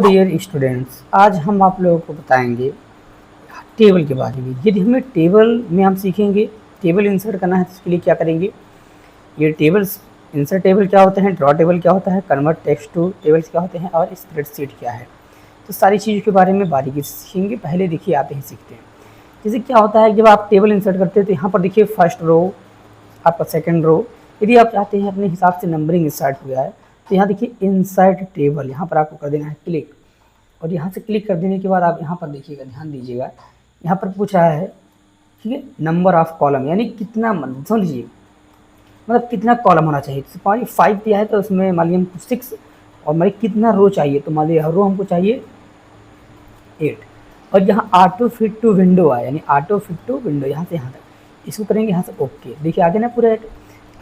Dear students, आज हम आप लोगों को बताएंगे टेबल के बारे में। यदि हमें टेबल में हम सीखेंगे टेबल इंसर्ट करना है तो इसके लिए क्या करेंगे। ये टेबल्स, इंसर्ट टेबल क्या होते हैं, ड्रॉ टेबल क्या होता है, कन्वर्ट टेक्स्ट टू टेबल्स क्या होते हैं और स्प्रेडशीट क्या है, तो सारी चीज़ों के बारे में बारीकी से सीखेंगे। पहले देखिए आते हैं सीखते हैं। जैसे क्या होता है, जब आप टेबल इंसर्ट करते हैं तो यहाँ पर देखिए फर्स्ट रो, आपका सेकेंड रो। यदि आप चाहते हैं अपने हिसाब से नंबरिंग स्टार्ट हो है तो यहाँ देखिए इंसर्ट टेबल, यहाँ पर आपको कर देना है क्लिक। और यहाँ से क्लिक कर देने के बाद आप यहाँ पर देखिएगा, ध्यान दीजिएगा, यहाँ पर पूछ रहा है ठीक है नंबर ऑफ कॉलम, यानी कितना, समझ लीजिए मतलब कितना कॉलम होना चाहिए। तो मान लीजिए 5 दिया है तो उसमें मान लीजिए हमको 6, और मान लीजिए कितना रो चाहिए, तो मान लीजिए हर रो हमको चाहिए 8। और यहाँ ऑटो फिट टू विंडो है, यानी ऑटो फिट टू विंडो, यहाँ से यहाँ तक इसको करेंगे, यहाँ से ओके। देखिए आगे ना पूरा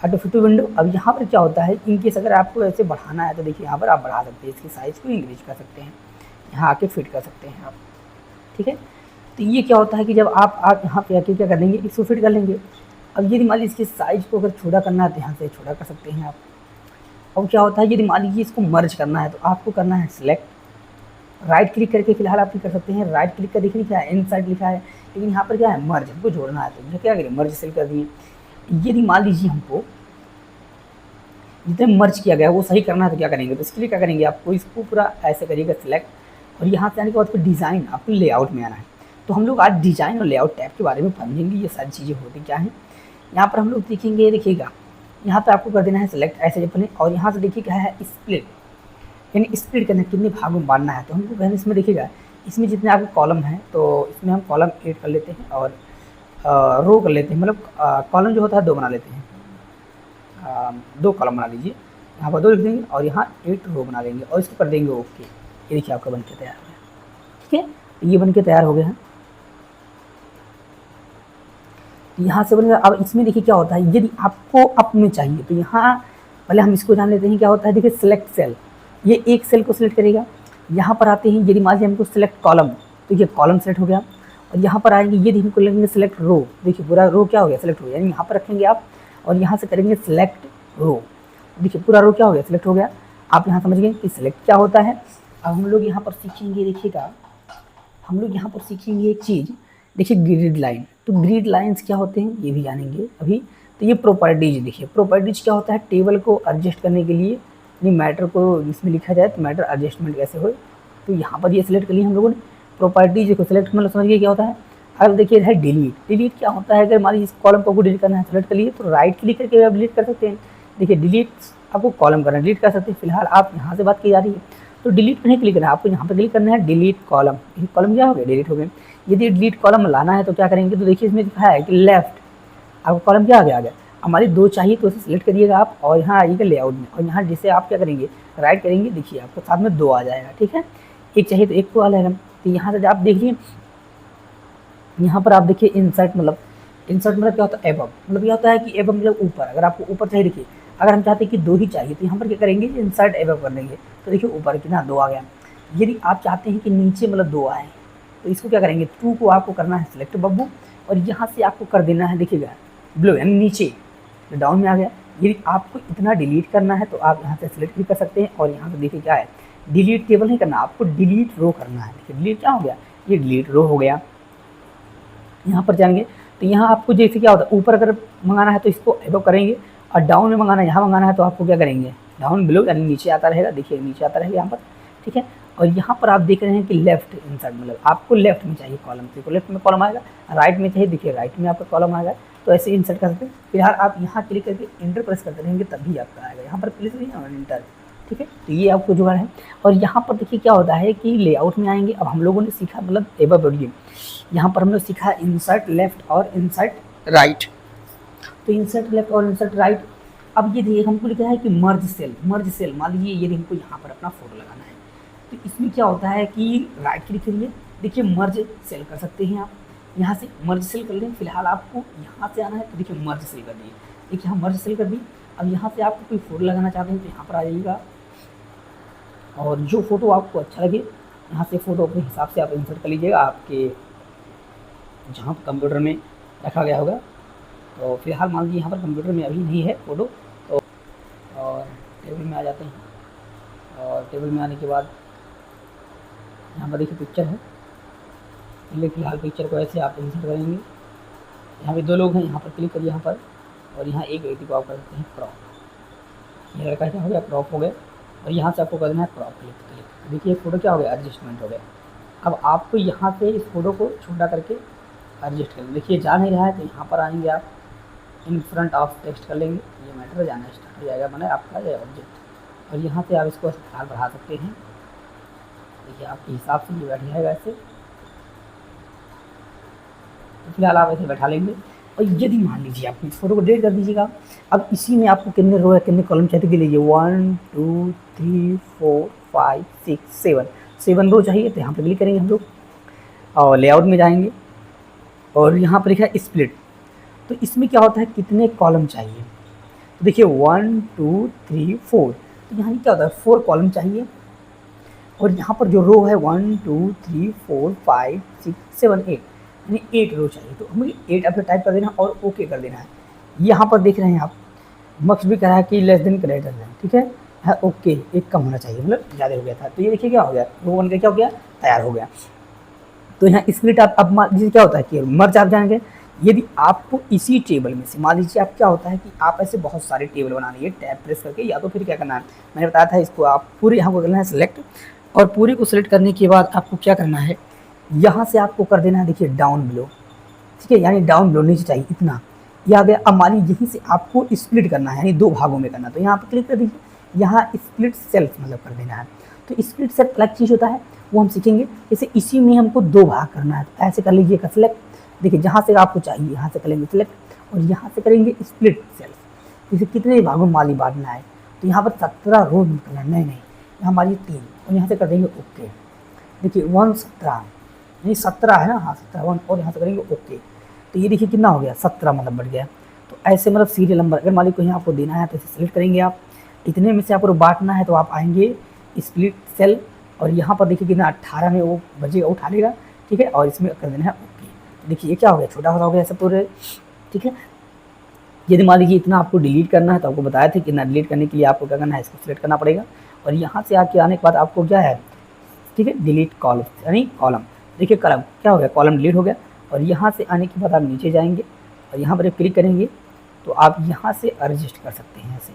ऑटो फिट टू विंडो। अब यहाँ पर क्या होता है, इनकेस अगर आपको ऐसे बढ़ाना है तो देखिए यहाँ पर आप बढ़ा सकते हैं, इसकी साइज़ को इंक्रीज कर सकते हैं, यहाँ आके फिट कर सकते हैं आप, ठीक है। तो ये क्या होता है कि जब आप यहाँ पे आके क्या कर लेंगे, इसको फिट कर लेंगे। अब यदि मान लीजिए इसकी साइज़ को अगर छोटा करना है तो यहाँ से छोटा कर सकते हैं आप। अब क्या होता है, यदि मान लीजिए इसको मर्ज करना है तो आपको करना है सिलेक्ट, राइट क्लिक करके फिलहाल आप कर सकते हैं। राइट क्लिक का देखिए क्या है, इनसाइड लिखा है, लेकिन यहाँ पर क्या है मर्ज, हमको जोड़ना है तो क्या करें, मर्ज सेलेक्ट कर दिए। यदि मान लीजिए हमको जितने मर्ज किया गया वो सही करना है तो क्या करेंगे, तो इसके लिए क्या करेंगे, आपको इसको पूरा ऐसे करिएगा सिलेक्ट, और यहाँ से आने के बाद फिर डिज़ाइन, आपको लेआउट में आना है। तो हम लोग आज डिज़ाइन और लेआउट टैब के बारे में समझेंगे, ये सारी चीज़ें होती क्या हैं। यहाँ पर हम लोग सीखेंगे, देखिएगा यहाँ पे आपको कर देना है सिलेक्ट ऐसे अपने, और यहाँ से देखिए क्या है स्प्लिट, यानी स्प्लिट करना, कितने भागों में बांटना है। तो हमको कहना इसमें देखिएगा, इसमें जितने आपके कॉलम हैं तो इसमें हम कॉलम 8 कर लेते हैं, और रो कर लेते हैं, मतलब कॉलम जो होता है 2 बना लेते हैं, 2 कॉलम बना लीजिए, यहाँ पर 2 लिख देंगे और यहाँ 8 रो बना देंगे, और इसको कर देंगे ओके। ये देखिए आपका बन के तैयार हो गया, ठीक है। तो ये बन के तैयार हो गया है, यहाँ से बनेगा। अब इसमें देखिए क्या होता है, यदि आपको अप में चाहिए तो यहाँ पहले हम इसको जान लेते हैं क्या होता है। देखिए सिलेक्ट सेल, ये एक सेल को सिलेक्ट करेगा। यहाँ पर आते हैं, यदि मान लीजिए हमको सिलेक्ट कॉलम, तो ये कॉलम सेलेक्ट हो गया। और यहाँ पर आएंगे, यदि हमको लगेंगे सिलेक्ट रो, देखिए पूरा रो क्या हो गया, सिलेक्ट हो गया, यानी यहाँ पर रखेंगे आप, और यहाँ से करेंगे सिलेक्ट रो, देखिए पूरा रो क्या हो गया, सिलेक्ट हो गया। आप यहाँ समझ गए कि सिलेक्ट क्या होता है। अब हम लोग यहाँ पर सीखेंगे, देखिएगा हम लोग यहाँ पर सीखेंगे एक चीज़, देखिए ग्रिड लाइन। तो ग्रिड लाइंस क्या होते हैं ये भी जानेंगे अभी। तो ये प्रॉपर्टीज, देखिए प्रॉपर्टीज क्या होता है, टेबल को एडजस्ट करने के लिए, यानी मैटर को इसमें लिखा जाए तो मैटर एडजस्टमेंट कैसे हो। तो यहाँ पर ये सिलेक्ट कर लिया हम लोगों ने, प्रॉपर्टीज को सिलेक्ट, मतलब समझिए क्या होता है। अब देखिए है डिलीट, डिलीट क्या होता है, अगर मान लीजिए इस कॉलम को डिलीट करना है, सिलेक्ट कर लिए तो राइट क्लिक करके आप डिलीट कर सकते हैं। देखिए डिलीट, आपको कॉलम करना है, डिलीट कर सकते हैं। फिलहाल आप यहाँ से बात की जा रही है तो डिलीट पर नहीं क्लिक करना है, आपको यहाँ पर क्लिक करना है डिलीट कॉलम। कॉलम क्या हो गया, डिलीट हो गए। यदि डिलीट कॉलम लाना है तो क्या करेंगे, तो देखिए इसमें लिखा है कि लेफ्ट, आपको कॉलम क्या आ गया, हमारी 2 चाहिए तो उसे सिलेक्ट करिएगा आप, और यहाँ आइएगा लेआउट में, और यहाँ जिसे आप क्या करेंगे राइट करेंगे, देखिए आपको साथ में 2 आ जाएगा, ठीक है। एक चाहिए तो 1 को आ जाएगा। तो यहाँ से आप देखिए, यहाँ पर आप देखिए इंसर्ट, मतलब इंसर्ट मतलब क्या होता है, एबव, मतलब यह होता है कि एबव मतलब ऊपर, अगर आपको ऊपर चाहिए, देखिए अगर हम चाहते हैं कि 2 ही चाहिए तो यहाँ पर क्या करेंगे, इंसर्ट एबव कर देंगे, तो देखिए ऊपर कितना 2 आ गया। यदि आप चाहते हैं कि नीचे मतलब 2 आए तो इसको क्या करेंगे, 2 को आपको करना है सिलेक्ट बब्बू, और यहाँ से आपको कर देना है, देखिएगा ब्लू, यानी नीचे डाउन में आ गया। यदि आपको इतना डिलीट करना है तो आप यहाँ से सिलेक्ट भी कर सकते हैं, और यहाँ से देखिए क्या है, डिलीट टेबल नहीं करना, आपको डिलीट रो करना है। देखिए डिलीट क्या हो गया, ये डिलीट रो हो गया। यहाँ पर जाएंगे तो यहाँ आपको जैसे क्या होता है, ऊपर अगर मंगाना है तो इसको एबव करेंगे, और डाउन में मंगाना है, यहाँ मंगाना है तो आपको क्या करेंगे, डाउन बिलो, यानी नीचे आता रहेगा, देखिए नीचे आता रहेगा यहाँ पर, ठीक है। और यहाँ पर आप देख रहे हैं कि लेफ्ट इंसर्ट, मतलब आपको लेफ्ट में चाहिए कॉलम, तो लेफ्ट में कॉलम आएगा, राइट में चाहिए, देखिए राइट में आपका कॉलम आएगा, तो ऐसे इंसर्ट कर सकते हैं। फिलहाल आप यहाँ क्लिक करके इंटर प्रेस करते रहेंगे तभी आपका आएगा, यहाँ पर क्लिक करिए और इंटर, ठीक है। तो ये आपको जुगाड़ है। और यहाँ पर देखिए क्या होता है कि लेआउट में आएंगे। अब हम लोगों ने सीखा, मतलब एबव बढ़िए, यहाँ पर हमने सीखा इंसर्ट लेफ्ट और इंसर्ट राइट। तो इंसर्ट लेफ्ट और इंसर्ट राइट। अब ये देखिए हमको लिखा है कि मर्ज सेल, मर्ज सेल, मान लीजिए ये हमको यहाँ पर अपना फोटो लगाना है, तो इसमें क्या होता है कि राइट क्लिक करिए, देखिए मर्ज सेल कर सकते हैं आप, यहाँ से मर्ज सेल कर लें। फिलहाल आपको यहाँ से आना है तो देखिए मर्ज सेल कर दिए, देखिए हम मर्ज सेल कर दी। अब यहाँ से आपको कोई फोटो लगाना चाहते हैं तो यहाँ पर आ जाइएगा, और जो फोटो आपको अच्छा लगे यहाँ से फ़ोटो अपने हिसाब से आप इंसर्ट कर लीजिएगा, आपके जहाँ कंप्यूटर में रखा गया होगा। तो फिलहाल मान लीजिए यहाँ पर कंप्यूटर में अभी नहीं है फ़ोटो, तो और टेबल में आ जाते हैं, और टेबल में आने के बाद यहाँ पर देखिए पिक्चर है, फिलहाल पिक्चर को ऐसे आप इंसर्ट करेंगे। यहाँ पे 2 लोग हैं, यहाँ पर क्लिक करिए यहाँ पर, और यहाँ एक व्यक्ति को आप कर सकते हैं क्रॉप। ये लड़का क्या हो गया, क्रॉप हो गया। और यहाँ से आपको कर देना है क्रॉप, क्लिक। देखिए फ़ोटो क्या हो गया, एडजस्टमेंट हो गया। अब आपको यहाँ से इस फोटो को छोटा करके एडजस्ट कर, देखिए जा नहीं रहा है, तो यहाँ पर आएंगे आप, इन फ्रंट ऑफ टेक्स्ट कर लेंगे, ये मैटर जाना स्टार्ट हो जाएगा, मैंने आपका ये ऑब्जेक्ट। और यहाँ से आप इसको स्थान बढ़ा सकते हैं, देखिए आपके हिसाब से ये बैठ जाएगा ऐसे। तो फिलहाल आप ऐसे बैठा लेंगे। और यदि मान लीजिए आप इस फोटो को डिलीट कर दीजिएगा, अब इसी में आपको कितने रो है कितने कॉलम चाहिए, कि लीजिए 1 2 3 4 5 6 7 रो चाहिए, तो यहाँ पर क्लिक करेंगे हम लोग, और लेआउट में जाएंगे, और यहाँ पर लिखा है स्प्लिट। तो इसमें क्या होता है, कितने कॉलम चाहिए, तो देखिए 1 2 3 4, तो यहाँ क्या होता है 4 कॉलम चाहिए। और यहाँ पर जो रो है 1 2 3 4 5 6 7 8, यानी 8 रो चाहिए, तो हमें 8 आपको टाइप कर देना और ओके कर देना है। यहाँ पर देख रहे हैं आप, मक्स भी करा है कि लेस देन ग्रेटर देन, ठीक है ओके, एक कम होना चाहिए, मतलब ज़्यादा हो गया था। तो ये देखिए क्या हो गया, रो 1 का क्या हो गया, तैयार हो गया। तो यहाँ स्प्लिट आप अब जैसे क्या होता है कि मर्ज आप जाएंगे, यदि आपको इसी टेबल में से मान लीजिए आप क्या होता है कि आप ऐसे बहुत सारे टेबल बनानी है, टैब प्रेस करके, या तो फिर क्या करना है, मैंने बताया था इसको आप पूरे यहाँ को करना है सिलेक्ट, और पूरे को सिलेक्ट करने के बाद आपको क्या करना है, यहाँ से आपको कर देना है देखिए डाउन बिलो, ठीक है, यानी डाउन बिलो नीचे चाहिए इतना, यह आ गया। अब मान लीजिए यहीं से आपको स्प्लिट करना है, यानी 2 भागों में करना, तो यहाँ पर क्लिक कर दीजिए, यहाँ स्प्लिट सेल्स मतलब कर देना है। तो स्प्लिट सेल अलग चीज़ होता है, वो हम सीखेंगे। जैसे इसी में हमको 2 भाग करना है, तो ऐसे कर लीजिए का सिलेक्ट, देखिए जहाँ से आपको चाहिए यहाँ से करेंगे सिलेक्ट, और यहाँ से करेंगे स्प्लिट सेल्स। जैसे कितने भागों में माली बांटना है, तो यहाँ पर 17 रो निकलना है, नहीं यहाँ माली 3, और यहाँ से कर देंगे ओके। देखिए 1 17, यानी 17 है ना, हाँ 17 1, और यहाँ से करेंगे ओके। तो ये देखिए कितना हो गया, 17 मतलब बढ़ गया। तो ऐसे मतलब सीरियल नंबर अगर मालिक को यहाँ आपको देना है तो इसे सिलेक्ट करेंगे आप, इतने में से आपको बांटना है, तो आप आएंगे स्प्लिट सेल, और यहाँ पर देखिए कितना 18 में वो बजेगा, उठा लेगा, ठीक है, और इसमें कर देना है ओके। देखिए ये क्या हो गया, छोटा हो गया ऐसे पूरे, ठीक है। यदि मान लीजिए इतना आपको डिलीट करना है, तो आपको बताया था कि इतना डिलीट करने के लिए आपको क्या करना है, इसको सिलेक्ट करना पड़ेगा, और यहाँ से आके आने के बाद आपको क्या है, ठीक है, डिलीट कॉलम, यानी कॉलम, देखिए कॉलम क्या हो गया, कॉलम डिलीट हो गया। और यहाँ से आने के बाद आप नीचे जाएंगे, और यहाँ पर क्लिक करेंगे, तो आप यहाँ से एडजस्ट कर सकते हैं, ऐसे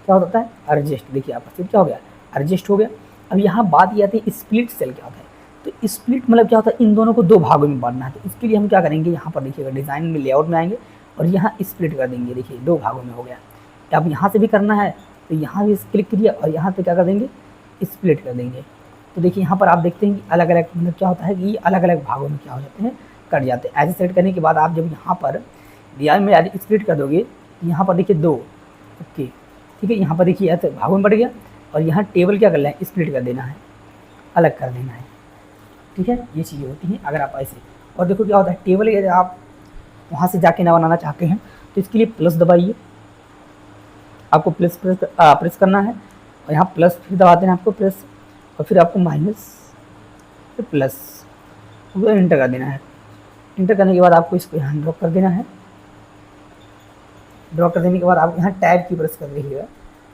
क्या होता है एडजस्ट, देखिए आपका सिर्फ क्या हो गया, एडजस्ट हो गया। अब यहाँ बात ये आती है स्प्लिट सेल क्या होता है, तो स्प्लिट मतलब क्या होता है, इन दोनों को 2 भागों में बांटना है। तो इसके लिए हम क्या करेंगे, यहाँ पर देखिएगा डिज़ाइन में लेआउट में आएंगे, और यहाँ स्प्लिट कर देंगे, देखिए 2 भागों में हो गया। अब यहाँ से भी करना है, तो यहाँ भी क्लिक करिए, और यहाँ पे क्या कर देंगे, स्प्लिट कर देंगे। तो देखिए यहाँ पर आप देखते हैं कि अलग अलग मतलब क्या होता है कि अलग अलग भागों में क्या हो जाते हैं, कट जाते हैं। ऐसे सेलेक्ट करने के बाद आप जब यहाँ पर डिज़ाइन में स्प्लिट कर दोगे, तो यहाँ पर देखिए 2 ओके, ठीक है, यहाँ पर देखिए ऐसे भागों में बढ़ गया, और यहाँ टेबल क्या करना है, स्प्लिट कर देना है, अलग कर देना है, ठीक है, ये चीज़ें होती हैं अगर आप ऐसे। और देखो क्या होता है, टेबल यदि आप वहाँ से जाके ना बनाना चाहते हैं, तो इसके लिए प्लस दबाइए, आपको प्रेस करना है, और यहाँ प्लस फिर दबा देना आपको प्लस, और फिर आपको माइनस फिर प्लस, इंटर कर देना है। इंटर करने के बाद आपको इसको यहाँ ड्रॉप कर देना है, ड्रॉ कर देने के बाद आप यहाँ टैब की प्रेस कर दीजिएगा।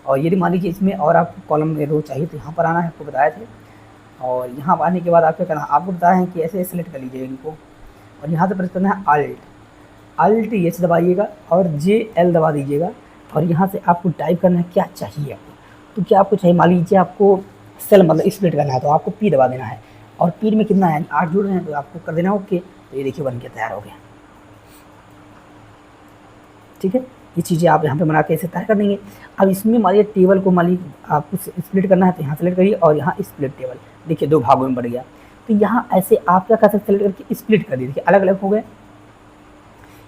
और यदि मान लीजिए इसमें और आपको कॉलम में रो चाहिए, तो यहाँ पर आना है, आपको बताया थे। और यहाँ आने के बाद आप क्या करना है, आपको बताया है कि ऐसे सेलेक्ट कर लीजिए इनको, और यहाँ से प्रेस करना है अल्ट एच दबाइएगा, और JL दबा दीजिएगा, और यहाँ से आपको टाइप करना है क्या चाहिए आपको। तो क्या आपको चाहिए, मान लीजिए आपको सेल मतलब स्प्लिट करना है, तो आपको P दबा देना है, और P में कितना है 8 जुड़ रहे हैं, तो आपको कर देना ओके। तो ये देखिए बन के तैयार हो गया, ठीक है। ये चीज़ें आप यहाँ पे बना के ऐसे तैयार कर देंगे। अब इसमें मान लीजिए टेबल को मान लीजिए आपको स्प्लिट करना है, तो यहाँ सेलेक्ट करिए, और यहाँ स्प्लिट टेबल, देखिए 2 भागों में बढ़ गया। तो यहाँ ऐसे आप क्या कर सकते, सेलेक्ट करके स्प्लिट कर दीजिए, अलग अलग हो गए।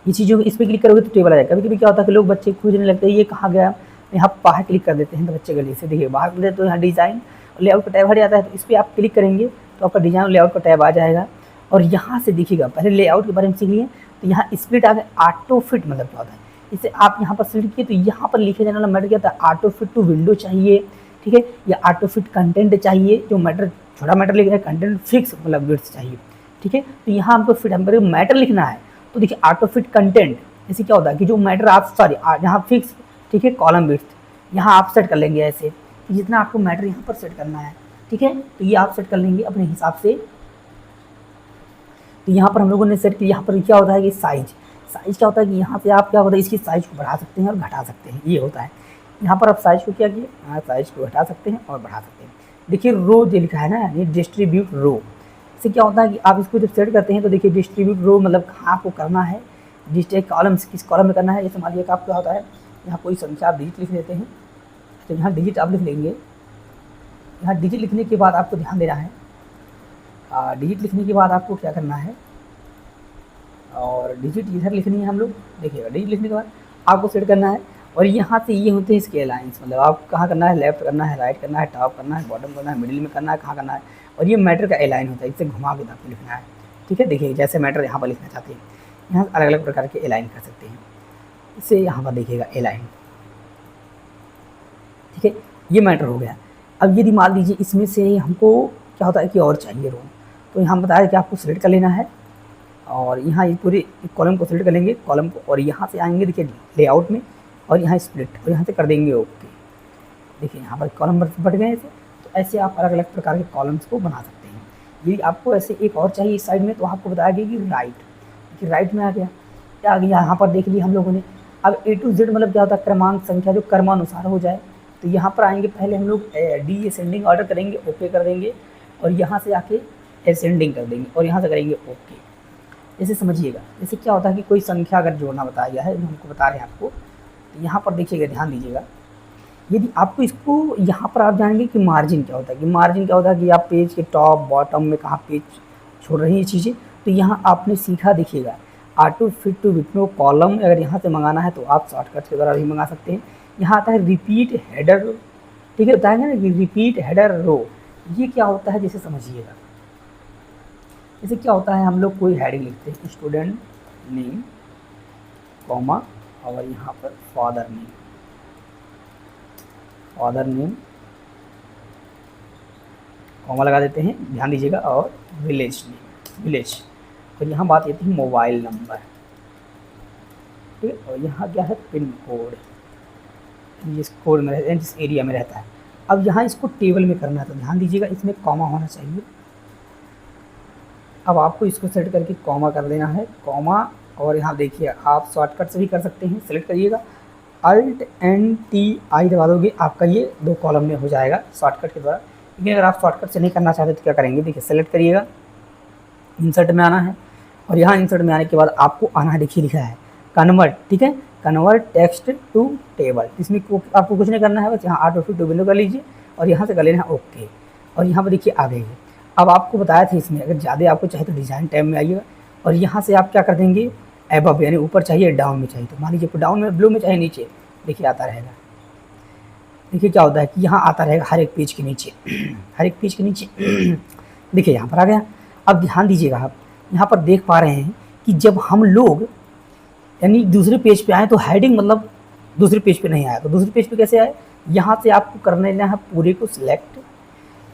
ये चीज़ों को इस पर क्लिक करोगे तो टेबल आ जाएगा। कभी कभी क्या होता है कि लोग बच्चे खोजने लगते हैं ये कहाँ गया, यहाँ बाहर क्लिक कर देते हैं, तो बच्चे गले से देखिए बाहर कर, तो यहाँ डिज़ाइन लेआउट का टैब हट जाता है, तो इस पर आप क्लिक करेंगे तो आपका डिज़ाइन लेआउट का टैब आ जाएगा। और यहाँ से देखिएगा, पहले लेआउट के बारे में सीख लिए, तो यहाँ स्प्लिट आ गया। ऑटो फिट मतलब क्या होता है, इसे आप यहाँ पर सिलेक्ट किए, तो यहाँ पर लिखे जाने वाला मैटर क्या था, ऑटो फिट टू विंडो चाहिए, ठीक है, या ऑटो फिट कंटेंट चाहिए, जो मैटर छोटा मैटर लिख रहे हैं, कंटेंट फिक्स मतलब विड्थ चाहिए, ठीक है। तो यहाँ हमको फिट हमको मैटर लिखना है, तो देखिए ऑटो फिट कंटेंट, जैसे क्या होता है कि जो मैटर आप यहाँ फिक्स, ठीक है, कॉलम विड्थ यहाँ आप सेट कर लेंगे ऐसे, जितना आपको मैटर यहाँ पर सेट करना है, ठीक है। तो ये आप सेट कर लेंगे अपने हिसाब से। तो यहाँ पर हम लोगों ने सेट किया। यहाँ पर क्या होता है कि साइज क्या होता है कि यहाँ पे आप क्या होता है इसकी साइज़ को बढ़ा सकते हैं और घटा सकते हैं, ये होता है। यहाँ पर आप साइज़ को क्या किए, साइज़ को घटा सकते हैं और बढ़ा सकते हैं। देखिए रो जो लिखा है ना, ये डिस्ट्रीब्यूट रो, इससे क्या होता है कि आप इसको जब सेट करते हैं तो देखिए डिस्ट्रीब्यूट रो मतलब कहाँ आपको करना है, डिस्ट्रीब्यूट कॉलम किस कॉलम में करना है। जैसे मान लीजिए आप क्या होता है, यहाँ कोई संख्या आप डिजिट लिख लेते हैं, तो यहाँ डिजिट आप लिख लेंगे। यहाँ डिजिट लिखने के बाद आपको ध्यान देना है, डिजिट लिखने के बाद आपको क्या करना है, और डिजिट इधर लिखनी है हम लोग, देखिएगा डिजिट लिखने के बाद आपको सेट करना है। और यहाँ से ये होते हैं इसके अलाइंस, मतलब आप कहाँ करना है, लेफ्ट करना है, राइट करना है, टॉप करना है, बॉटम करना है, मिडिल में करना है, कहाँ करना है। और ये मैटर का अलाइन होता है, इससे घुमा के आपको लिखना है। ठीक है, देखिए जैसे मैटर यहाँ पर लिखना चाहते हैं, यहाँ अलग अलग प्रकार के अलाइन कर सकते हैं। इससे यहाँ पर देखिएगा अलाइन, ठीक है, ये मैटर हो गया। अब यदि मान लीजिए इसमें से हमको क्या होता है कि और चाहिए रो, तो यहाँ बताया कि आपको सिलेक्ट कर लेना है, और यहाँ ये पूरे कॉलम को सिलेक्ट कर लेंगे, कॉलम को, और यहाँ से आएंगे देखिए लेआउट में, और यहाँ स्प्लिट, और यहाँ से कर देंगे ओके। देखिए यहाँ पर कॉलम बढ़ गए ऐसे। तो ऐसे आप अलग अलग प्रकार के कॉलम्स को बना सकते हैं। यदि आपको ऐसे एक और चाहिए इस साइड में, तो आपको बताया गया कि राइट, देखिए राइट में आ गया, क्या आ गया यहाँ पर देख लिया हम लोगों ने। अब A to Z मतलब क्या होता है, क्रमांक संख्या जो क्रमानुसार हो जाए। तो यहाँ पर आएंगे, पहले हम लोग डी असेंडिंग ऑर्डर करेंगे, ओके कर देंगे, और यहाँ से आके असेंडिंग कर देंगे, और यहाँ से करेंगे ओके। जैसे समझिएगा, जैसे क्या होता है कि कोई संख्या अगर जोड़ना बताया गया है, जो हमको बता रहे हैं आपको, तो यहाँ पर देखिएगा, ध्यान दीजिएगा। यदि आपको इसको यहाँ पर आप जानेंगे कि मार्जिन क्या होता है, कि मार्जिन क्या होता है कि आप पेज के टॉप बॉटम में कहाँ पेज छोड़ रही हैं चीज़ें। तो यहाँ आपने सीखा, देखिएगा ऑटो फिट टू विटनो कॉलम, अगर यहाँ से मंगाना है तो आप शॉर्टकट के द्वारा भी मंगा सकते हैं। यहाँ आता है रिपीट हेडर, ठीक है, बताएंगे ना कि रिपीट हेडर रो, ये क्या होता है जैसे समझिएगा। जैसे क्या होता है, हम लोग कोई हेडिंग लिखते हैं, स्टूडेंट नेम कॉमा, और यहाँ पर फादर नेम कॉमा लगा देते हैं, ध्यान दीजिएगा, और विलेज नेम, विलेज, और यहाँ बात आती है मोबाइल नंबर, ठीक है, और यहाँ क्या है, पिन कोड, जिस कोड में रहता है, जिस एरिया में रहता है। अब यहाँ इसको टेबल में करना है, तो ध्यान दीजिएगा इसमें कॉमा होना चाहिए। अब आपको इसको सेट करके कॉमा कर देना है, कॉमा, और यहाँ देखिए आप शॉर्टकट से भी कर सकते हैं, सेलेक्ट करिएगा, अल्ट एन टी आई दबा दोगे, आपका ये 2 कॉलम में हो जाएगा शॉर्टकट के द्वारा। लेकिन अगर आप शॉर्टकट से नहीं करना चाहते तो क्या करेंगे, देखिए सेलेक्ट करिएगा, इंसर्ट में आना है, और यहाँ इंसर्ट में आने के बाद आपको आना है, देखिए लिखा है कन्वर्ट, ठीक है, कन्वर्ट टेक्स्ट टू टेबल। इसमें आपको कुछ नहीं करना है, बस यहाँ ऑटो फिट टू विंडो कर लीजिए, और यहाँ से कर लेना है ओके, और यहाँ पर देखिए आ गई है। अब आपको बताया था इसमें अगर ज़्यादा आपको चाहिए तो डिज़ाइन टैब में आइएगा, और यहाँ से आप क्या कर देंगे, एबव यानी ऊपर चाहिए, डाउन में चाहिए, तो मान लीजिए डाउन में ब्लू में चाहिए नीचे, देखिए आता रहेगा। देखिए क्या होता है कि यहाँ आता रहेगा हर एक पेज के नीचे, हर एक पेज के नीचे देखिए यहाँ पर आ गया। अब ध्यान दीजिएगा, आप यहाँ पर देख पा रहे हैं कि जब हम लोग यानी दूसरे पेज पे आए तो हेडिंग मतलब दूसरे पेज पे नहीं आया, तो दूसरे पेज पे कैसे आए, यहाँ से आपको कर लेना है पूरे को सिलेक्ट,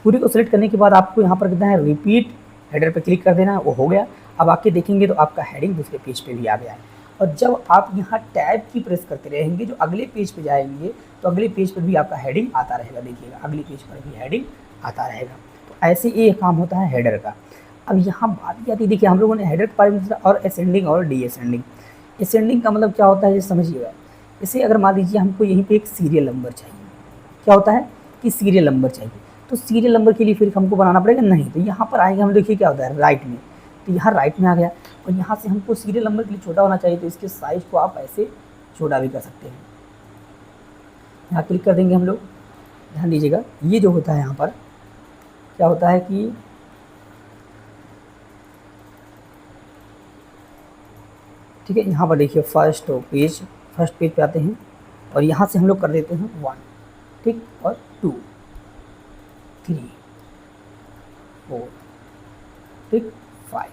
पूरे को सिलेक्ट करने के बाद आपको यहाँ पर कितना है, रिपीट हेडर पे क्लिक कर देना है, वो हो गया। अब आके देखेंगे तो आपका हेडिंग दूसरे पेज पे भी आ गया है। और जब आप यहाँ टैब की प्रेस करते रहेंगे, जो अगले पेज पे जाएंगे तो अगले पेज पर भी आपका हेडिंग आता रहेगा, देखिएगा अगले पेज पर भी हेडिंग आता रहेगा। तो ऐसे ये काम होता है हेडर का। अब यहाँ बात क्या आती है, देखिए हम लोगों ने हेडर के बारे में सोचा, और असेंडिंग और डी असेंडिंग। असेंडिंग का मतलब क्या होता है ये समझिएगा। जैसे अगर मान लीजिए हमको यहीं पे एक सीरियल नंबर चाहिए, क्या होता है कि सीरियल नंबर चाहिए, तो सीरियल नंबर के लिए फिर हमको बनाना पड़ेगा, नहीं तो यहाँ पर आएंगे हम, देखिए क्या होता है राइट में, तो यहाँ राइट में आ गया, और यहाँ से हमको सीरियल नंबर के लिए छोटा होना चाहिए, तो इसके साइज़ को आप ऐसे छोटा भी कर सकते हैं। यहाँ क्लिक कर देंगे हम लोग, ध्यान दीजिएगा ये जो होता है यहाँ पर क्या होता है कि ठीक है, यहाँ पर देखिए फर्स्ट पेज पे आते हैं, और यहाँ से हम लोग कर देते हैं 1, ठीक, और 2 3 4 ठीक 5,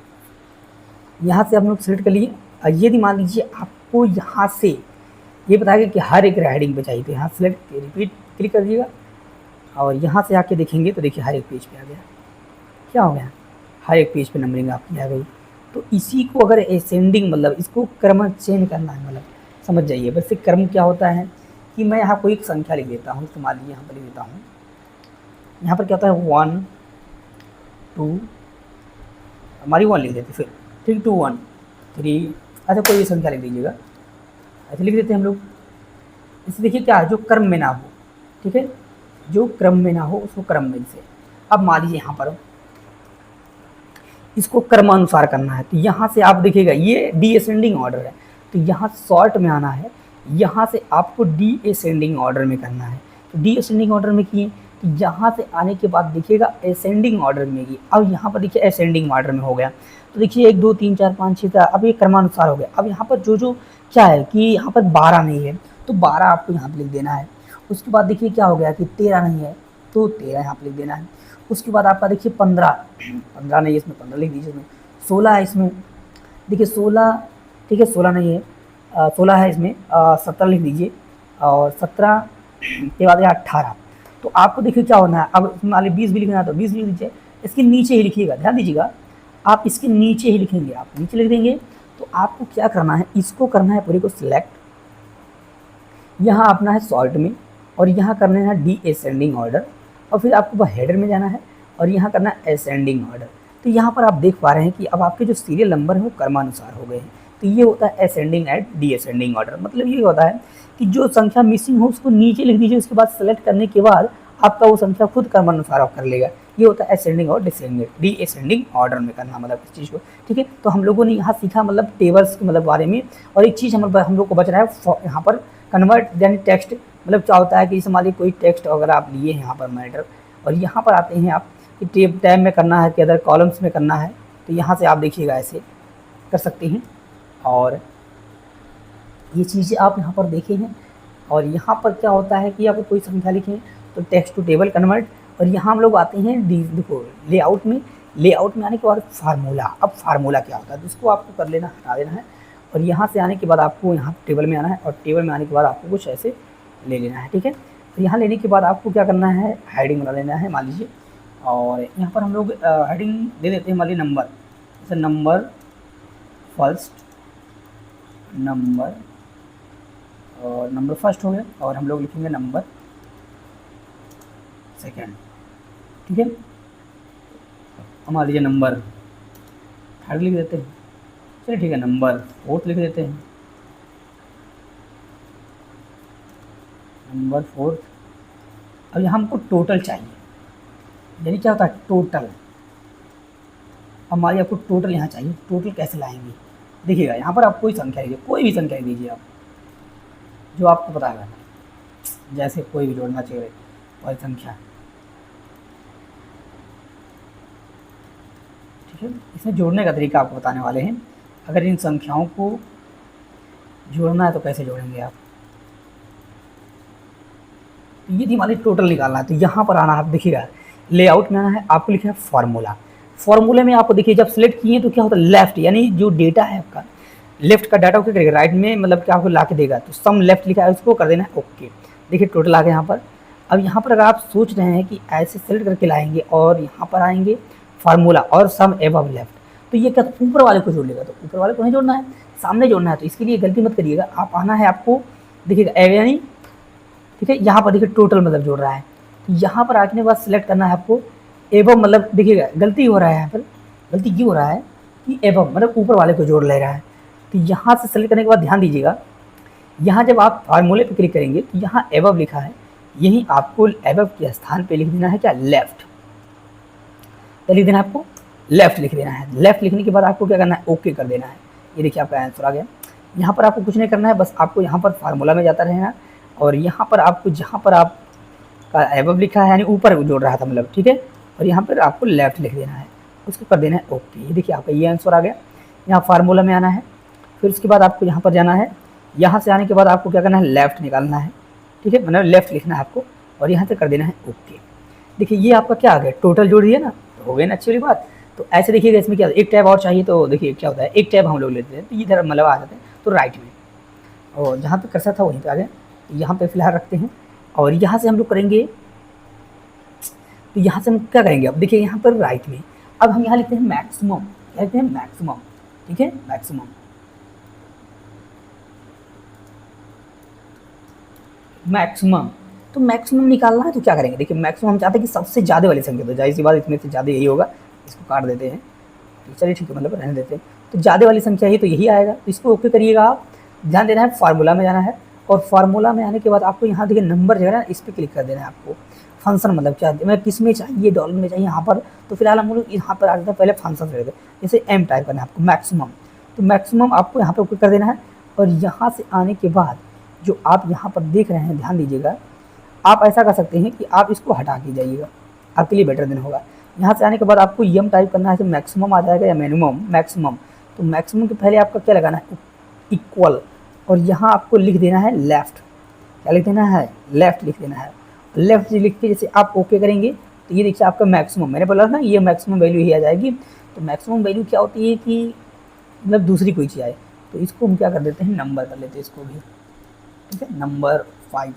यहाँ से हम लोग सेलेक्ट कर लिए। यदि मान लीजिए आपको यहाँ से ये बताएगा कि हर एक हेडिंग पे चाहिए, तो यहाँ सेलेक्ट रिपीट क्लिक कर दीजिएगा, और यहाँ से आके देखेंगे तो देखिए हर एक पेज पे आ गया, क्या हो गया, हर एक पेज पे नंबरिंग आपकी आ गई। तो इसी को अगर असेंडिंग मतलब इसको क्रम चेंज करना है, मतलब समझ जाइए। वैसे क्रम क्या होता है कि मैं यहाँ कोई एक संख्या लिख देता हूँ, तो मान लीजिए यहाँ पर लिख देता हूँ यहाँ पर क्या होता है 1 2, हमारी 1 लिख देते फिर, ठीक, 2 1 3, अच्छा कोई भी संख्या लिख दीजिएगा, ऐसे लिख देते हैं हम लोग। इसे देखिए क्या है, जो क्रम में ना हो, ठीक है, जो क्रम में ना हो उसको क्रम में से। अब मान लीजिए यहाँ पर इसको क्रमानुसार करना है, तो यहाँ से आप देखिएगा ये डीअसेंडिंग ऑर्डर है, तो यहाँ शॉर्ट में आना है, यहाँ से आपको डीअसेंडिंग ऑर्डर में करना है। तो डीअसेंडिंग ऑर्डर में किए, तो यहाँ से आने के बाद देखिएगा असेंडिंग ऑर्डर में किए। अब यहाँ पर देखिए असेंडिंग ऑर्डर में हो गया, तो देखिए 1 2 3 4 5 6 अब ये क्रमानुसार हो गया। अब यहाँ पर जो क्या है कि यहाँ पर 12 नहीं है, तो 12 आपको यहाँ पर लिख देना है। उसके बाद देखिए क्या हो गया कि 13 नहीं है, तो 13 यहाँ पर लिख देना है। उसके बाद आपका देखिए 15 नहीं है, इसमें 15 लिख दीजिए। इसमें 16 है, इसमें देखिए 16, ठीक है 16 नहीं है, 16 है इसमें, 17 लिख दीजिए। और 17 के बाद 18, तो आपको देखिए क्या होना है, अब मान लीजिए 20 भी लिखना है तो 20 लिख दीजिए। इसके नीचे ही लिखिएगा, ध्यान दीजिएगा, आप इसके नीचे ही लिखेंगे, आप नीचे लिख देंगे। तो आपको क्या करना है, इसको करना है पूरे को सिलेक्ट, यहाँ अपना है सॉल्ट में, और यहाँ करना है डीअसेंडिंग ऑर्डर, और फिर आपको हेडर में जाना है और यहाँ करना है असेंडिंग ऑर्डर। तो यहाँ पर आप देख पा रहे हैं कि अब आपके जो सीरियल नंबर है वो क्रमानुसार हो गए हैं। तो ये होता है असेंडिंग एंड डीअसेंडिंग ऑर्डर। मतलब ये होता है कि जो संख्या मिसिंग हो उसको नीचे लिख दीजिए, उसके बाद सेलेक्ट करने के बाद आपका वो संख्या खुद क्रमानुसार कर लेगा। ये होता है असेंडिंग और डीअसेंडिंग ऑर्डर में करना, मतलब इस चीज़ को, ठीक है। तो हम लोगों ने यहाँ सीखा मतलब टेबल्स के मतलब बारे में। और एक चीज़ हम लोग को बच रहा है यहाँ पर कन्वर्ट यानी टेक्स्ट, मतलब क्या होता है कि जैसे मान लीजिए कोई टेक्स्ट अगर आप लिए हैं यहाँ पर मैटर, और यहाँ पर आते हैं आप कि टैब में करना है कि अदर कॉलम्स में करना है, तो यहाँ से आप देखिएगा ऐसे कर सकते हैं। और ये चीज़ें आप यहाँ पर देखे हैं। और यहाँ पर क्या होता है कि आप कोई संख्या लिखें तो टेक्स्ट टू टेबल कन्वर्ट। और यहाँ हम लोग आते हैं देखो लेआउट में, लेआउट में आने के बाद फार्मूला। अब फार्मूला क्या होता है, तो इसको आपको कर लेना, हटा देना है। और यहाँ से आने के बाद आपको यहाँ टेबल में आना है, और टेबल में आने के बाद आपको कुछ ऐसे ले लेना है, ठीक है। तो यहाँ लेने के बाद आपको क्या करना है, हेडिंग बना लेना है मान लीजिए। और यहाँ पर हम लोग हेडिंग दे देते हैं मान लीजिए नंबर, जैसे नंबर फर्स्ट, नंबर और नंबर फर्स्ट हो गया, और हम लोग लिखेंगे नंबर सेकेंड, ठीक है। मान लीजिए नंबर थर्ड लिख देते हैं, चलिए ठीक है, नंबर फोर्थ लिख देते हैं, नंबर फोर्थ। अब यहाँ हमको टोटल चाहिए, यानी क्या होता है टोटल। हमारी आपको टोटल यहाँ चाहिए, टोटल कैसे लाएंगे, देखिएगा यहाँ पर आप कोई संख्या लीजिए, कोई भी संख्या दीजिए आप, जो आपको पता है, जैसे कोई भी जोड़ना चाहिए वही संख्या, ठीक है। इसमें जोड़ने का तरीका आपको बताने वाले हैं। अगर इन संख्याओं को जोड़ना है तो कैसे जोड़ेंगे आप, ये थी हमारी टोटल निकालना है। तो यहाँ पर आना, आप देखिएगा लेआउट में आना है, आपको लिखना है फार्मूला। फार्मूले में आपको देखिए जब सेलेक्ट किए तो क्या होता है लेफ्ट, यानी जो डेटा है आपका लेफ्ट का डाटा क्या करेगा राइट में, मतलब क्या आपको ला के देगा। तो सम लेफ्ट लिखा है उसको कर देना है ओके। देखिए टोटल आ गया यहाँ पर। अब यहाँ पर अगर आप सोच रहे हैं कि ऐसे सेलेक्ट करके लाएंगे और यहाँ पर आएंगे फार्मूला और सम एबव लेफ्ट, तो ये क्या ऊपर वाले को जोड़ लेगा, तो ऊपर वाले को नहीं जोड़ना है, सामने जोड़ना है। तो इसके लिए गलती मत करिएगा, आप आना है आपको देखिएगा यानी, ठीक है, यहाँ पर देखिए टोटल मतलब जोड़ रहा है, यहाँ पर आने के बाद सिलेक्ट करना है आपको एबव, मतलब देखिएगा गलती हो रहा है यहाँ पर, गलती क्यों हो रहा है कि एबव मतलब ऊपर वाले को जोड़ ले रहा है। तो यहाँ से सेलेक्ट करने के बाद ध्यान दीजिएगा, यहाँ जब आप फार्मूले पर क्लिक करेंगे तो यहाँ एबव लिखा है, यही आपको एबव के स्थान पे लिख देना है क्या लेफ्ट, क्या लिख देना है आपको लेफ्ट लिख देना है। लेफ्ट लिखने के बाद आपको क्या करना है ओके कर देना है। ये देखिए आपका आंसर आ गया। यहाँ पर आपको कुछ नहीं करना है, बस आपको यहाँ पर फार्मूला में जाता रहना, और यहाँ पर आपको जहाँ पर आप का एबव लिखा है यानी ऊपर जोड़ रहा था मतलब, ठीक है, और यहाँ पर आपको लेफ्ट लिख देना है, उसको कर देना है ओके। ये देखिए आपका ये आंसर आ गया। यहाँ फार्मूला में आना है, फिर उसके बाद आपको यहाँ पर जाना है, यहाँ से आने के बाद आपको क्या करना है लेफ्ट निकालना है, ठीक है, मतलब लेफ्ट लिखना है आपको, और यहाँ से कर देना है ओके। देखिए ये आपका क्या आ गया टोटल जोड़ दिया ना, तो हो गई ना अच्छी वाली बात। तो ऐसे देखिएगा इसमें क्या एक टैब और चाहिए, तो देखिए क्या होता है एक टैब हम लोग लेते हैं तो इधर मतलब आ जाते हैं तो राइट में, और जहाँ पे कर्सर था वहीं पे आ गए, यहाँ पे फिलहाल रखते हैं। और यहाँ से हम लोग करेंगे, तो यहाँ से हम क्या करेंगे, अब देखिए यहाँ पर राइट में, अब हम यहाँ लिखते हैं मैक्सिमम, क्या लिखते हैं मैक्सिमम, ठीक है मैक्सिमम, मैक्सिमम। तो तो मैक्सिमम निकालना है तो क्या करेंगे, देखिए मैक्सिमम हम चाहते हैं कि सबसे ज़्यादा वाली संख्या, तो जाहिर सी बात इसमें से ज़्यादा यही होगा, इसको काट देते हैं, चलिए ठीक है, मतलब रहने देते हैं। तो ज़्यादा वाली संख्या ही तो यही आएगा, तो इसको ओके करिएगा आप। ध्यान देना है, फार्मूला में जाना है, और फार्मूला में आने के बाद आपको यहाँ देखिए नंबर जो है ना, इस पर क्लिक कर देना है आपको। फंक्शन मतलब क्या, मैं किस में चाहिए, डॉलर में चाहिए यहाँ पर, तो फिलहाल हम लोग यहाँ पर आ जाते हैं, पहले फंक्शन से रहते हैं, जैसे एम टाइप करना है आपको, मैक्सिमम, तो मैक्सिमम आपको यहाँ पर ओके कर देना है। और यहाँ से आने के बाद जो आप यहाँ पर देख रहे हैं, ध्यान दीजिएगा, आप ऐसा कर सकते हैं कि आप इसको हटा के जाइएगा, आपके लिए बेटर दिन होगा। यहाँ से आने के बाद आपको यम टाइप करना है, तो मैक्सिमम आ जाएगा या मिनिमम, मैक्सिमम, तो मैक्सिमम के पहले आपका क्या लगाना है, इक्वल, और यहाँ आपको लिख देना है लेफ़्ट, क्या लिख देना है, लेफ़्ट लिख देना है। लेफ़्ट लिख के जैसे आप ओके करेंगे तो ये देखिए आपका मैक्सिमम, मैंने बोला ना ये मैक्सिमम वैल्यू ही आ जाएगी। तो मैक्सिमम वैल्यू क्या होती है कि मतलब दूसरी कोई चीज़ आए, तो इसको हम क्या कर देते हैं, नंबर कर लेते हैं इसको भी, ठीक है, नंबर 5,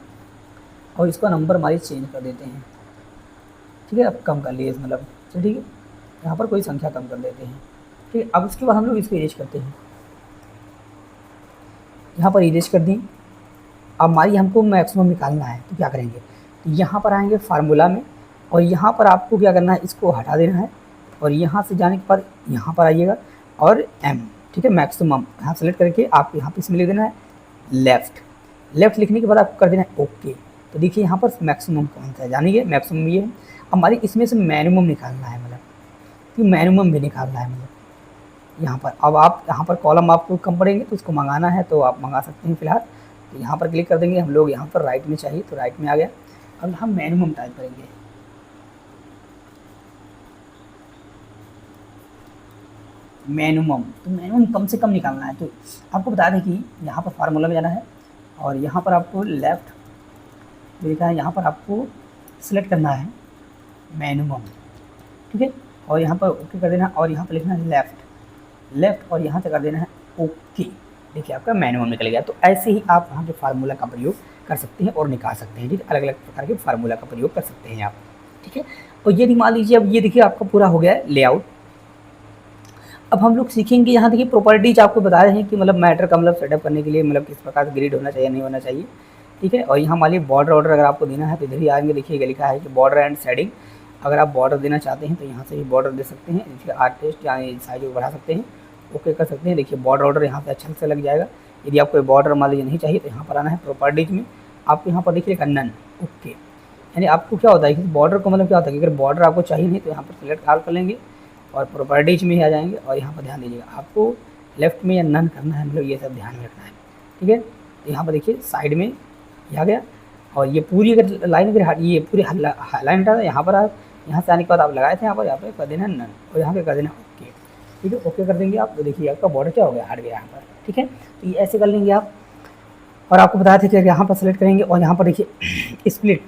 और इसका नंबर हमारी चेंज कर देते हैं, ठीक है, अब कम कर लिए मतलब, चलिए ठीक है, यहाँ पर कोई संख्या कम कर देते हैं, ठीक है। अब उसके बाद हम लोग इसको इरेज करते हैं, यहाँ पर इरेज कर दी। अब हमारी हमको मैक्सिमम निकालना है तो क्या करेंगे, तो यहाँ पर आएंगे फार्मूला में, और यहाँ पर आपको क्या करना है, इसको हटा देना है, और यहाँ से जाने के बाद यहाँ पर आइएगा और एम, ठीक है, मैक्सिमम यहाँ सेलेक्ट करके आप यहाँ पे इसमें लिख देना है लेफ़्ट। लेफ़्ट लिखने के बाद आपको कर देना है ओके। तो देखिए यहाँ पर मैक्सिमम कौन सा है, जानिए मैक्सिमम ये है। हमारी इसमें से मिनिमम निकालना है, मतलब कि मिनिमम भी निकालना है, मतलब यहाँ पर। अब आप यहाँ पर कॉलम आपको कम पड़ेंगे तो इसको मंगाना है तो आप मंगा सकते हैं फिलहाल। तो यहाँ पर क्लिक कर देंगे हम लोग, यहाँ पर राइट में चाहिए तो राइट में आ गया। अब हम मिनिमम टाइप करेंगे, मिनिमम, तो मिनिमम कम से कम निकालना है। तो आपको बता दें कि यहाँ पर फार्मूला में जाना है, और यहाँ पर आपको लेफ़्ट लिखा है, यहाँ पर आपको सिलेक्ट करना है मिनिमम, ठीक है, और यहाँ पर ओके कर देना, और यहाँ पर लिखना है लेफ़्ट, और यहाँ से कर देना है ओके। देखिए आपका मिनिमम निकल गया। तो ऐसे ही आप यहाँ के फार्मूला का प्रयोग कर सकते हैं और निकाल सकते हैं, ठीक है, अलग अलग प्रकार के फार्मूला का प्रयोग कर सकते हैं आप, ठीक है। और ये मान लीजिए, अब ये देखिए आपका पूरा हो गया है लेआउट। अब हम लोग सीखेंगे, यहाँ देखिए प्रॉपर्टीज आपको बता रहे हैं कि मतलब मैटर का मतलब सेटअप करने के लिए मतलब किस प्रकार से ग्रिड होना चाहिए, नहीं होना चाहिए, ठीक है। और यहाँ मान लीजिए बॉर्डर ऑर्डर अगर आपको देना है तो इधर ही आएंगे, देखिएगा लिखा है कि बॉर्डर एंड शेडिंग। अगर आप बॉर्डर देना चाहते हैं तो यहाँ से भी बॉर्डर दे सकते हैं, देखिए आर्टिस्ट यानी साइज को बढ़ा सकते हैं, ओके कर सकते हैं। देखिए बॉर्डर ऑर्डर यहाँ पे अच्छा से लग जाएगा। यदि आपको बॉर्डर मान लीजिए नहीं चाहिए तो यहाँ पर आना है प्रॉपर्टीज में, आपको यहाँ पर देखिएगा नन, ओके। यानी आपको क्या होता है कि बॉर्डर को मतलब क्या होता है कि अगर बॉर्डर आपको चाहिए नहीं तो यहाँ पर सिलेक्ट ऑल कर लेंगे और प्रॉपर्टीज में ही आ जाएंगे, और यहाँ पर ध्यान दीजिएगा आपको लेफ्ट में या नन करना है, मतलब ये सब ध्यान में रखना है, ठीक है। तो यहाँ पर देखिए साइड में आ गया, और ये पूरी अगर लाइन अगर ये पूरी लाइन हटा था, यहाँ पर आप यहाँ से आने के बाद आप लगाए थे यहाँ पे कर देना नन, और यहाँ पे कर देना ओके, ठीक है, ओके कर देंगे आप। तो देखिए आपका बॉर्डर क्या हो गया, हट गया यहाँ पर, ठीक है। तो ये ऐसे कर लेंगे आप। और आपको बताया था कि यहाँ पर सेलेक्ट करेंगे, और यहाँ पर देखिए स्प्लिट,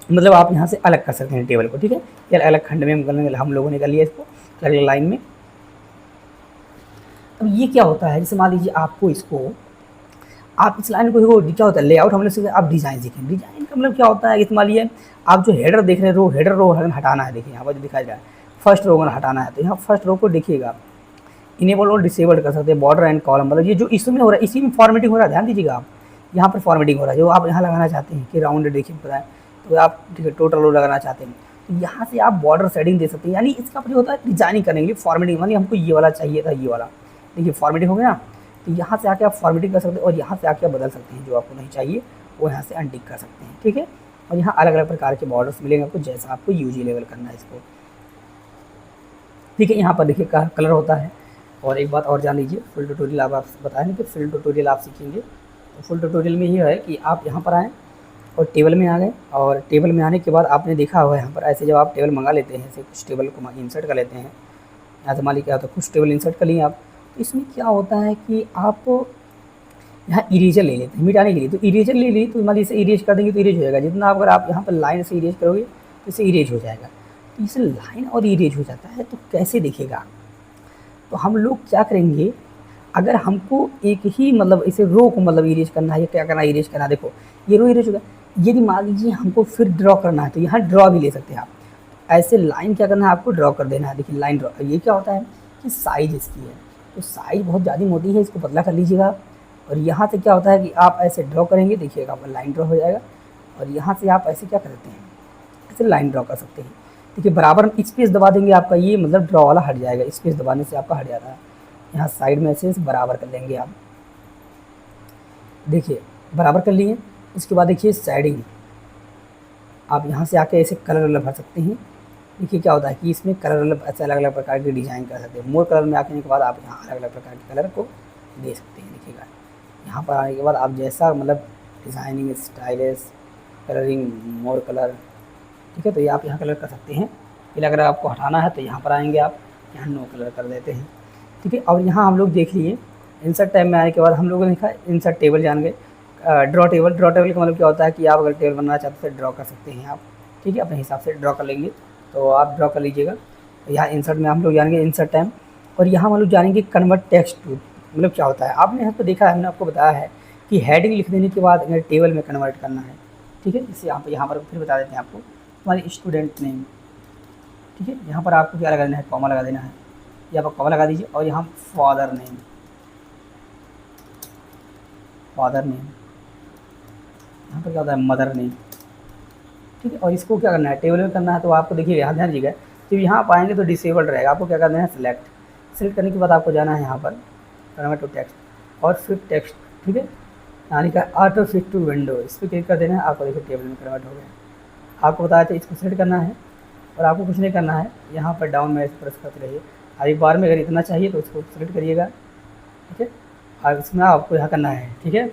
मतलब आप यहाँ से अलग कर सकते हैं टेबल को, ठीक है। ये अलग अलग खंड में हम लोगों ने कर लिया इसको अलग अलग लाइन में। अब ये क्या होता है, जैसे मान लीजिए आपको इसको, आप इस लाइन को क्या होता है लेआउट हम लोग सीखे, आप डिज़ाइन सीखें। डिज़ाइन का मतलब क्या होता है कि मान लीजिए आप जो हेडर देख रहे हैं, हेडर रो हटाना है, देखिए यहाँ पर जो दिखाया जा रहा है फर्स्ट रो हटाना है, तो यहाँ फर्स्ट रो को देखिएगा इनेबल और डिसेबल कर सकते हैं। बॉर्डर एंड कॉलम, मतलब ये जो इसमें हो रहा है इसी में फॉर्मेटिंग हो रहा है, ध्यान दीजिएगा आप, यहाँ पर फॉर्मेटिंग हो रहा है। जो आप यहाँ लगाना चाहते हैं कि राउंड देखिए पता है, तो आप ठीक है टोटल रो लगाना चाहते हैं तो यहाँ से आप बॉर्डर सेटिंग दे सकते हैं। यानी इसका प्रयोग होता है डिजाइनिंग करने के लिए, फॉर्मेटिंग, मानिए हमको ये वाला चाहिए था, ये वाला देखिए फॉर्मेटिंग हो गया ना, तो यहाँ से आके आप फॉर्मेटिंग कर सकते हैं, और यहाँ से आके आप बदल सकते हैं, जो आपको नहीं चाहिए वो यहाँ से अनटिक कर सकते हैं, ठीक है। और यहाँ अलग अलग प्रकार के बॉर्डर्स मिलेंगे आपको, जैसा आपको यूजी लेवल करना है इसको, ठीक है। यहाँ पर देखिए कलर होता है। और एक बात और जान लीजिए, फुल ट्यूटोरियल आप बताएं कि फुल ट्यूटोरियल आप सीखेंगे, तो फुल ट्यूटोरियल में ये है कि आप यहाँ पर आएँ और टेबल में आ गए, और टेबल में आने के बाद आपने देखा होगा यहाँ पर ऐसे जब आप टेबल मंगा लेते हैं, ऐसे कुछ टेबल को इंसर्ट कर लेते हैं, यहाँ से मान लीजिए क्या होता है कुछ टेबल इंसर्ट कर लिए आप, तो इसमें क्या होता है कि आप यहाँ इरेजर ले लेते हैं मिटाने के लिए। तो इरेजर ले ली तो मान लीजिए इसे इरेज कर देंगे तो इरेज हो जाएगा, जितना अगर आप यहाँ पर लाइन से इरेज करोगे तो इसे इरेज हो जाएगा। तो इसे लाइन और इरेज हो जाता है, तो कैसे दिखेगा, तो हम लोग क्या करेंगे, अगर हमको एक ही मतलब इसे रो को मतलब इरेज करना है या क्या करना है, इरेज करना है, देखो ये रो इरेज होगा। यदि मान लीजिए हमको फिर ड्रॉ करना है तो यहाँ ड्रॉ भी ले सकते हैं आप, ऐसे लाइन क्या करना है आपको ड्रॉ कर देना है। देखिए लाइन ड्रॉ, ये क्या होता है कि साइज इसकी है, तो साइज बहुत ज़्यादा मोटी है, इसको पतला कर लीजिएगा। और यहाँ से क्या होता है कि आप ऐसे ड्रॉ करेंगे, देखिएगा आपका लाइन ड्रॉ हो जाएगा। और यहाँ से आप ऐसे क्या करते हैं, ऐसे लाइन ड्रॉ कर सकते हैं। देखिए बराबर हम स्पेस दबा देंगे, आपका ये मतलब ड्रॉ वाला हट जाएगा, स्पेस दबाने से आपका हट जाता है। यहाँ साइड में ऐसे बराबर कर लेंगे आप, देखिए बराबर कर लिए। उसके बाद देखिए शेडिंग, आप यहाँ से आके ऐसे कलर वलर भर सकते हैं। देखिए क्या होता है कि इसमें कलर वलर ऐसे अलग अलग प्रकार के डिज़ाइन कर सकते हैं। मोर कलर में आने के बाद आप यहाँ अलग अलग प्रकार के कलर को दे सकते हैं। देखिएगा यहाँ पर आने के बाद आप जैसा मतलब designing, stylish, colouring, more colour, ठीक है, तो ये आप यहाँ कलर कर सकते हैं। फिर अगर आपको हटाना है तो यहाँ पर आएंगे आप, यहाँ नो कलर कर देते हैं, ठीक है। और यहाँ हम लोग देख लिए इंसर्ट टैब में आने के बाद हम लोगों ने देखा इंसर्ट टेबल जान गए। ड्रॉ टेबल का मतलब क्या होता है कि आप अगर टेबल बनाना चाहते हैं ड्रॉ कर सकते हैं आप, ठीक है, अपने हिसाब से ड्रॉ कर लेंगे तो आप ड्रॉ कर लीजिएगा। तो यहाँ इंसर्ट में हम लोग जानेंगे इंसर्ट टैब, और यहाँ हम लोग जानेंगे कन्वर्ट टेक्स्ट टू, मतलब क्या होता है। आपने यहाँ पर देखा है, हमने आपको बताया है कि हेडिंग लिख देने के बाद अगर टेबल में कन्वर्ट करना है, ठीक है। इसे यहाँ पर फिर बता देते हैं आपको, हमारी स्टूडेंट नेम, ठीक है, यहाँ पर आपको क्या लगा देना है, कॉमा लगा देना है, यहाँ पर कॉमा लगा दीजिए। और यहाँ फादर नेम, यहाँ पर क्या होता है मदर नेम, ठीक है। और इसको क्या करना है, टेबल में करना है, तो आपको देखिए यहाँ ध्यान दीजिएगा, जब यहाँ पाएंगे तो डिसेबल्ड रहेगा। आपको क्या करना है, सेलेक्ट करने के बाद आपको जाना है यहाँ पर कन्वर्ट टू टेक्स्ट, और फिर टेक्स्ट, ठीक है, यानी कि ऑटो फिट टू विंडो, इस पर क्लिक कर देना है। आपको देखिए टेबल में कन्वर्ट हो गया। आपको बताया था इसको सेलेक्ट करना है और आपको कुछ नहीं करना है, यहाँ पर डाउन में प्रेस करते रहिए। और एक बार में अगर इतना चाहिए तो इसको सेलेक्ट करिएगा, ठीक है। और इसमें आपको यहाँ करना है, ठीक है,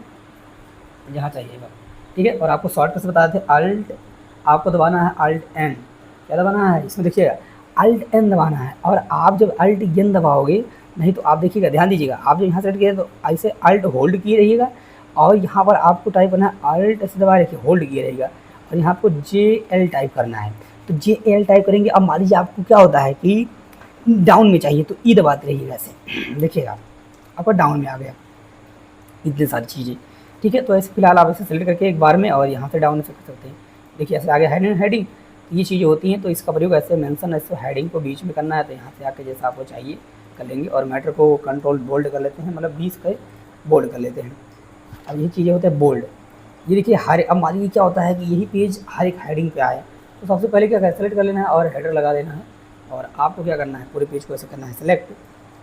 यहाँ चाहिएगा, ठीक है। और आपको शॉर्टकट से बताते थे अल्ट, आपको दबाना है अल्ट एन, क्या दबाना है इसमें देखिएगा अल्ट एन दबाना है। और आप जब अल्ट एन दबाओगे, नहीं तो आप देखिएगा, ध्यान दीजिएगा, आप जब यहाँ सेलेक्ट किए तो ऐसे अल्ट होल्ड किए रहिएगा, और यहाँ पर आपको टाइप करना है अल्ट ऐसे दबा रखिए, होल्ड किए रहेगा, और यहाँ आपको JL टाइप करना है। तो JL टाइप करेंगे। अब मान लीजिए आपको क्या होता है कि डाउन में चाहिए तो ई दबाते रहिएगा ऐसे, देखिएगा आपका डाउन में आ गया, इतनी सारी चीज़ें, ठीक है। तो ऐसे फिलहाल आप इसे सेलेक्ट करके एक बार में और यहाँ से डाउन से कर सकते हैं। देखिए ऐसे आगे हेडिंग ये चीज़ें होती हैं, तो इसका प्रयोग ऐसे मेंशन, ऐसे हेडिंग को बीच में करना है, तो यहाँ से आके जैसा आपको चाहिए कर लेंगे। और मैटर को कंट्रोल बोल्ड कर लेते हैं, मतलब 20 का बोल्ड कर लेते हैं। अब ये चीज़ें होते हैं बोल्ड, ये देखिए हर, अब मान लीजिए क्या होता है कि यही पेज हर एक हेडिंग पे आए, तो सबसे पहले क्या सेलेक्ट कर लेना है और हेडर लगा देना है। और आपको क्या करना है, पूरे पेज को ऐसे करना है सेलेक्ट,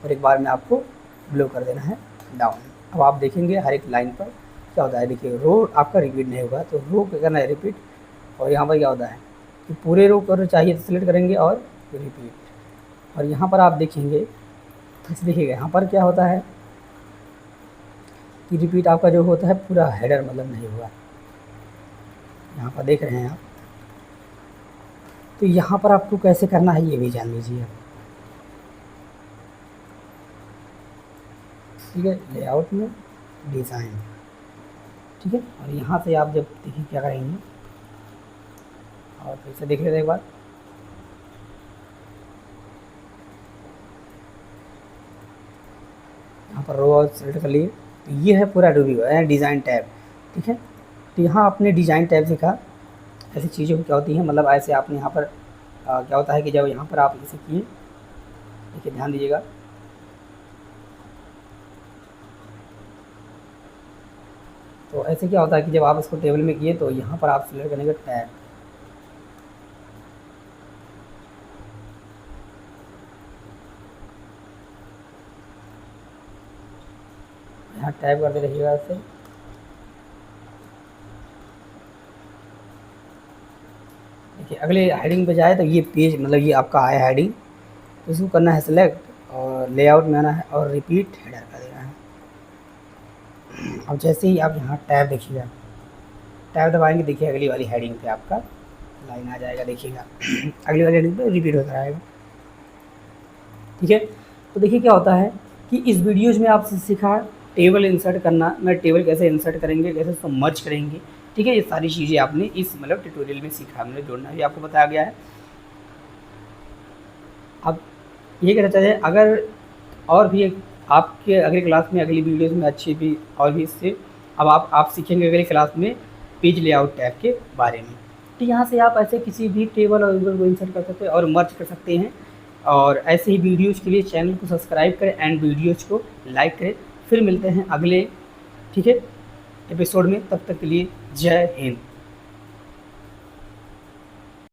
और एक बार में आपको ब्लो कर देना है डाउन। अब आप देखेंगे हर एक लाइन पर क्या होता है, देखिए रो आपका रिपीट नहीं होगा, तो रो क्या करना है रिपीट। और यहाँ पर क्या होता है कि पूरे रो कर चाहिए तो सेलेक्ट करेंगे और रिपीट। और यहाँ पर आप देखेंगे, देखिएगा यहाँ पर क्या होता है कि रिपीट आपका जो होता है पूरा हेडर मतलब नहीं हुआ, यहाँ पर देख रहे हैं आप। तो यहाँ पर आपको कैसे करना है ये भी जान लीजिए आप, ठीक है, लेआउट में डिज़ाइन, ठीक है। और यहाँ से आप जब देखिए क्या करेंगे, और फिर से देख लेते एक बार, यहाँ पर रो सेलेक्ट कर लिए, तो ये है पूरा डिज़ाइन टैब, ठीक है। तो यहाँ आपने डिज़ाइन टैब सीखा, ऐसी चीज़ें क्या होती हैं, मतलब ऐसे आपने यहाँ पर क्या होता है कि जब यहाँ पर आप इसे किए, देखिए ध्यान दीजिएगा, तो ऐसे क्या होता है कि जब आप इसको टेबल में किए तो यहाँ पर आप सिलेक्ट करेंगे टैब, यहाँ टैब करते रहिएगा ऐसे। देखिए अगले हेडिंग पे जाए तो ये पेज मतलब ये आपका आया हेडिंग, तो इसको करना है सेलेक्ट और लेआउट में आना है और रिपीट हेडर कर देना है। अब जैसे ही आप यहाँ टैब देखिएगा, टैब दबाएंगे, देखिए अगली वाली हेडिंग पे आपका लाइन आ जाएगा, देखिएगा अगली वाली हेडिंग पे रिपीट होता रहेगा, ठीक है। तो देखिए क्या होता है कि इस वीडियोज़ में आपसे सीखा टेबल इंसर्ट करना, मैं टेबल कैसे इंसर्ट करेंगे, कैसे उसको मर्ज करेंगे, ठीक है। ये सारी चीज़ें आपने इस मतलब ट्यूटोरियल में सीखा, हमने जोड़ना भी आपको बताया गया है। अब ये कहना चाहिए अगर और भी आपके अगली क्लास में, अगली वीडियोज़ में अच्छी भी और भी इससे अब आप सीखेंगे अगली क्लास में पेज लेआउट टैब के बारे में। तो यहाँ से आप ऐसे किसी भी टेबल और टेबल को इंसर्ट कर सकते हैं और मर्ज कर सकते हैं। और ऐसे ही वीडियोज़ के लिए चैनल को सब्सक्राइब करें एंड वीडियोज़ को लाइक करें। फिर मिलते हैं अगले, ठीक है, एपिसोड में। तब तक के लिए जय हिंद।